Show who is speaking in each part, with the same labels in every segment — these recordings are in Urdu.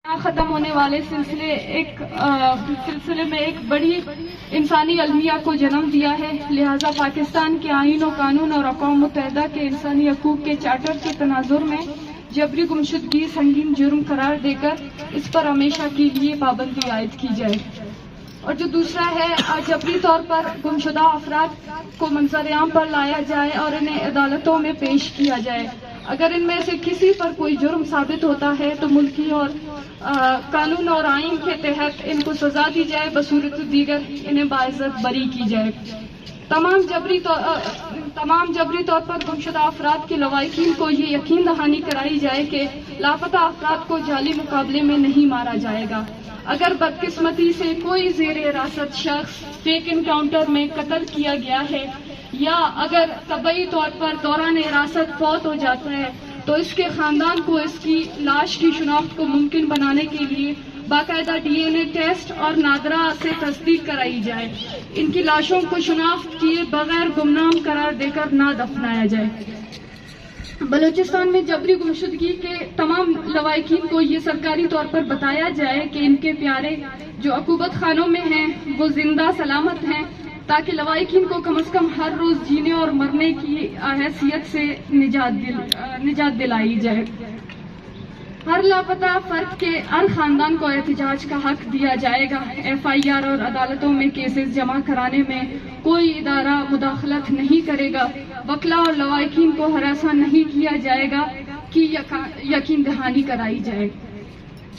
Speaker 1: ختم ہونے والے سلسلے میں ایک بڑی انسانی المیہ کو جنم دیا ہے، لہذا پاکستان کے آئین و قانون اور اقوام متحدہ کے انسانی حقوق کے چارٹر کے تناظر میں جبری گمشدگی سنگین جرم قرار دے کر اس پر ہمیشہ کے لیے پابندی عائد کی جائے۔ اور جو دوسرا ہے، جبری طور پر گمشدہ افراد کو منظر عام پر لایا جائے اور انہیں عدالتوں میں پیش کیا جائے۔ اگر ان میں سے کسی پر کوئی جرم ثابت ہوتا ہے تو ملکی اور قانون اور آئین کے تحت ان کو سزا دی جائے، بصورت دیگر انہیں باعزت بری کی جائے۔ تمام جبری طور پر گمشدہ افراد کے لواحقین کو یہ یقین دہانی کرائی جائے کہ لاپتہ افراد کو جعلی مقابلے میں نہیں مارا جائے گا۔ اگر بدقسمتی سے کوئی زیر حراست شخص فیک انکاؤنٹر میں قتل کیا گیا ہے یا اگر طبعی طور پر دوران حراست فوت ہو جاتا ہے تو اس کے خاندان کو اس کی لاش کی شناخت کو ممکن بنانے کے لیے باقاعدہ DNA ٹیسٹ اور نادرہ سے تصدیق کرائی جائے۔ ان کی لاشوں کو شناخت کیے بغیر گمنام قرار دے کر نہ دفنایا جائے۔ بلوچستان میں جبری گمشدگی کے تمام لواحقین کو یہ سرکاری طور پر بتایا جائے کہ ان کے پیارے جو عقوبت خانوں میں ہیں وہ زندہ سلامت ہیں، تاکہ لواحقین کو کم از کم ہر روز جینے اور مرنے کی حیثیت سے نجات دلائی جائے۔ ہر لاپتہ فرد کے ہر خاندان کو احتجاج کا حق دیا جائے گا۔ FIR اور عدالتوں میں کیسز جمع کرانے میں کوئی ادارہ مداخلت نہیں کرے گا۔ وکلا اور لواحقین کو ہراساں نہیں کیا جائے گا کہ یقین دہانی کرائی جائے۔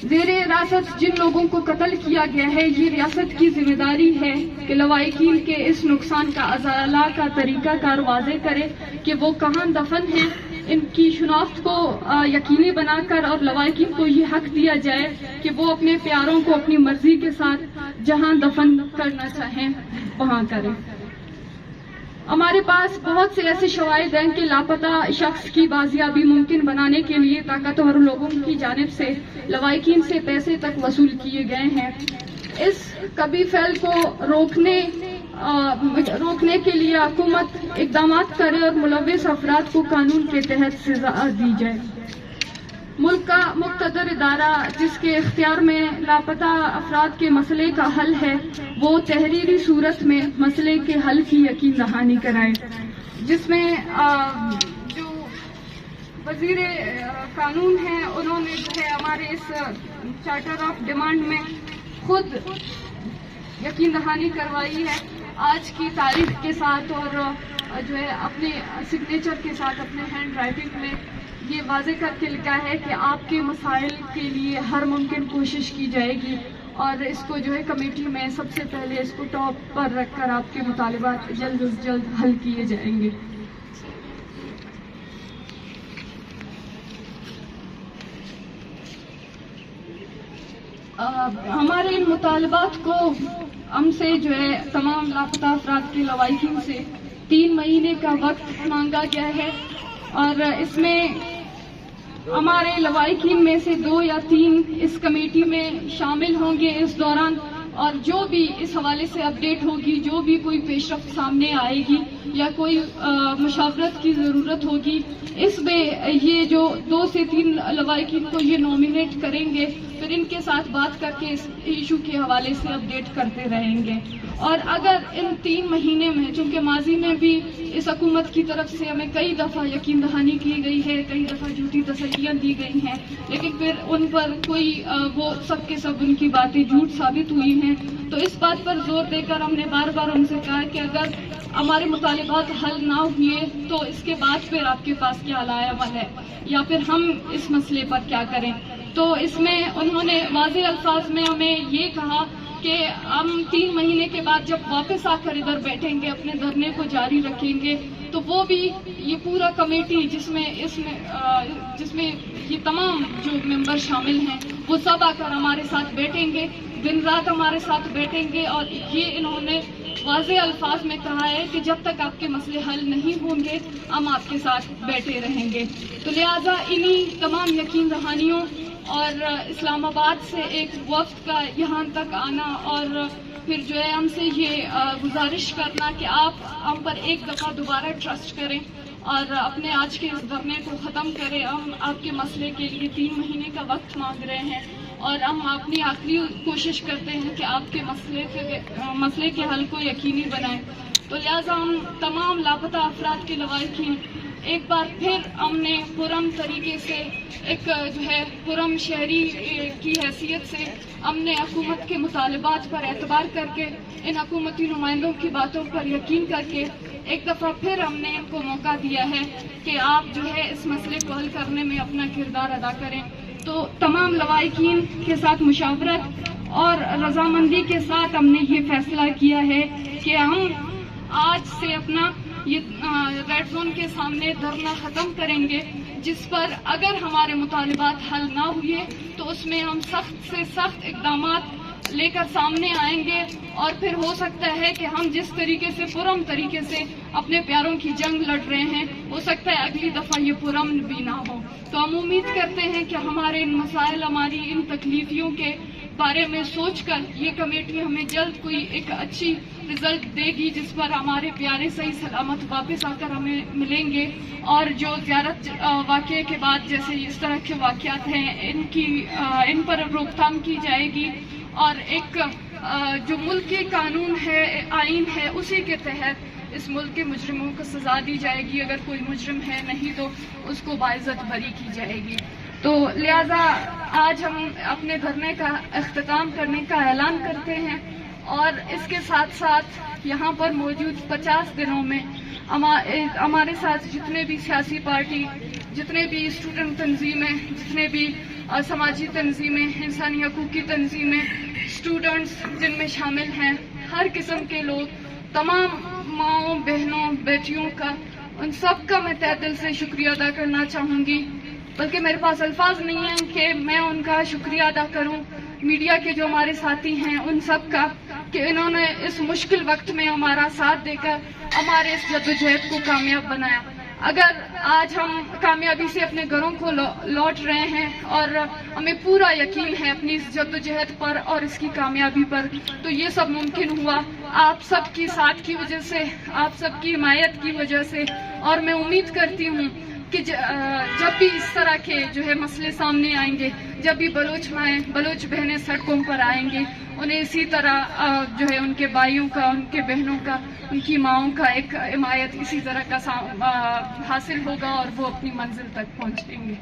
Speaker 1: زیر حراست جن لوگوں کو قتل کیا گیا ہے، یہ ریاست کی ذمہ داری ہے کہ لواحقین کے اس نقصان کا ازالہ کا طریقہ کار واضح کرے کہ وہ کہاں دفن ہیں۔ ان کی شناخت کو یقینی بنا کر اور لواحقین کو یہ حق دیا جائے کہ وہ اپنے پیاروں کو اپنی مرضی کے ساتھ جہاں دفن کرنا چاہیں وہاں کریں۔ ہمارے پاس بہت سے ایسے شواہد ہیں کہ لاپتہ شخص کی بازیابی ممکن بنانے کے لیے طاقتور لوگوں کی جانب سے لواحقین سے پیسے تک وصول کیے گئے ہیں۔ اس کبھی فعل کو روکنے کے لیے حکومت اقدامات کرے اور ملوث افراد کو قانون کے تحت سزا دی جائے۔ ملک کا مقتدر ادارہ جس کے اختیار میں لاپتہ افراد کے مسئلے کا حل ہے، وہ تحریری صورت میں مسئلے کے حل کی یقین دہانی کرائے، جس میں جو وزیر قانون ہیں انہوں نے جو ہے ہمارے اس چارٹر آف ڈیمانڈ میں خود یقین دہانی کروائی ہے، آج کی تاریخ کے ساتھ، اور جو ہے اپنے سگنیچر کے ساتھ اپنے ہینڈ رائٹنگ میں یہ واضح کر کے لکھا ہے کہ آپ کے مسائل کے لیے ہر ممکن کوشش کی جائے گی، اور اس کو جو ہے کمیٹی میں سب سے پہلے اس کو ٹاپ پر رکھ کر آپ کے مطالبات جلد از جلد حل کیے جائیں گے۔ ہمارے ان مطالبات کو ہم سے جو ہے تمام لاپتہ افراد کے لواحقین سے 3 مہینے کا وقت مانگا گیا ہے، اور اس میں ہمارے لواحقین میں سے 2 یا 3 اس کمیٹی میں شامل ہوں گے اس دوران، اور جو بھی اس حوالے سے اپڈیٹ ہوگی، جو بھی کوئی پیش رفت سامنے آئے گی یا کوئی مشاورت کی ضرورت ہوگی، اس میں یہ جو 2 سے 3 لواحقین کو یہ نومینیٹ کریں گے، پھر ان کے ساتھ بات کر کے اس ایشو کے حوالے سے اپڈیٹ کرتے رہیں گے۔ اور اگر ان 3 مہینے میں، چونکہ ماضی میں بھی اس حکومت کی طرف سے ہمیں کئی دفعہ یقین دہانی کی گئی ہے، کئی دفعہ جھوٹی تسلیاں دی گئی ہیں، لیکن پھر ان پر کوئی وہ سب کے سب ان کی باتیں جھوٹ ثابت ہوئی ہیں، تو اس بات پر زور دے کر ہم نے بار بار ان سے کہا کہ اگر ہمارے مطالبات حل نہ ہوئے تو اس کے بعد پھر آپ کے پاس کیا لائے عمل ہے، یا پھر ہم اس مسئلے پر کیا کریں۔ تو اس میں انہوں نے واضح الفاظ میں ہمیں یہ کہا کہ ہم 3 مہینے کے بعد جب واپس آ کر ادھر بیٹھیں گے، اپنے دھرنے کو جاری رکھیں گے، تو وہ بھی یہ پورا کمیٹی جس میں یہ تمام جو ممبر شامل ہیں وہ سب آ کر ہمارے ساتھ بیٹھیں گے، دن رات ہمارے ساتھ بیٹھیں گے، اور یہ انہوں نے واضح الفاظ میں کہا ہے کہ جب تک آپ کے مسئلے حل نہیں ہوں گے ہم آپ کے ساتھ بیٹھے رہیں گے۔ تو لہٰذا انہی تمام یقین دہانیوں اور اسلام آباد سے ایک وفد کا یہاں تک آنا، اور پھر جو ہے ہم سے یہ گزارش کرنا کہ آپ ہم پر ایک دفعہ دوبارہ ٹرسٹ کریں اور اپنے آج کے اس دھرنے کو ختم کریں۔ ہم آپ کے مسئلے کے لیے 3 مہینے کا وقت مانگ رہے ہیں، اور ہم اپنی آخری کوشش کرتے ہیں کہ آپ کے مسئلے کے حل کو یقینی بنائیں. تو لہٰذا ہم تمام لاپتہ افراد کے لواحقین ایک بار پھر ہم نے پرم طریقے سے ایک جو ہے پرم شہری کی حیثیت سے ہم نے حکومت کے مطالبات پر اعتبار کر کے ان حکومتی نمائندوں کی باتوں پر یقین کر کے ایک دفعہ پھر ہم نے ان کو موقع دیا ہے کہ آپ جو ہے اس مسئلے کو حل کرنے میں اپنا کردار ادا کریں. تو تمام لواحقین کے ساتھ مشاورت اور رضامندی کے ساتھ ہم نے یہ فیصلہ کیا ہے کہ ہم آج سے اپنا یہ ریڈ زون کے سامنے دھرنا ختم کریں گے، جس پر اگر ہمارے مطالبات حل نہ ہوئے تو اس میں ہم سخت سے سخت اقدامات لے کر سامنے آئیں گے. اور پھر ہو سکتا ہے کہ ہم جس طریقے سے پرم طریقے سے اپنے پیاروں کی جنگ لڑ رہے ہیں، ہو سکتا ہے اگلی دفعہ یہ پرم بھی نہ ہو. تو ہم امید کرتے ہیں کہ ہمارے ان مسائل، ہماری ان تکلیفیوں کے بارے میں سوچ کر یہ کمیٹی ہمیں جلد کوئی ایک اچھی رزلٹ دے گی، جس پر ہمارے پیارے صحیح سلامت واپس آ کر ہمیں ملیں گے. اور جو زیارت واقعے کے بعد جیسے اس طرح کے واقعات ہیں ان پر روک تھام کی جائے گی، اور ایک جو ملک کے قانون ہے، آئین ہے، اسی کے تحت اس ملک کے مجرموں کو سزا دی جائے گی. اگر کوئی مجرم ہے نہیں تو اس کو باعزت بری کی جائے گی. تو لہذا آج ہم اپنے دھرنے کا اختتام کرنے کا اعلان کرتے ہیں، اور اس کے ساتھ ساتھ یہاں پر موجود 50 دنوں میں ہمارے ساتھ جتنے بھی سیاسی پارٹی، جتنے بھی اسٹوڈنٹ تنظیمیں، جتنے بھی سماجی تنظیمیں، انسانی حقوق کی تنظیمیں، اسٹوڈنٹس جن میں شامل ہیں، ہر قسم کے لوگ، تمام ماؤں، بہنوں، بیٹیوں کا، ان سب کا میں تہہ دل سے شکریہ ادا کرنا چاہوں گی. بلکہ میرے پاس الفاظ نہیں ہیں کہ میں ان کا شکریہ ادا کروں. میڈیا کے جو ہمارے ساتھی ہیں ان سب کا، کہ انہوں نے اس مشکل وقت میں ہمارا ساتھ دے کر ہمارے اس جدوجہد کو کامیاب بنایا. اگر آج ہم کامیابی سے اپنے گھروں کو لوٹ رہے ہیں اور ہمیں پورا یقین ہے اپنی اس جدوجہد پر اور اس کی کامیابی پر، تو یہ سب ممکن ہوا آپ سب کی ساتھ کی وجہ سے، آپ سب کی حمایت کی وجہ سے. اور میں امید کرتی ہوں کہ جب بھی اس طرح کے جو ہے مسئلے سامنے آئیں گے، جب بھی بلوچ بہنیں سڑکوں پر آئیں گے، انہیں اسی طرح جو ہے ان کے بھائیوں کا، ان کے بہنوں کا، ان کی ماؤں کا ایک حمایت اسی طرح کا حاصل ہوگا اور وہ اپنی منزل تک پہنچیں گے.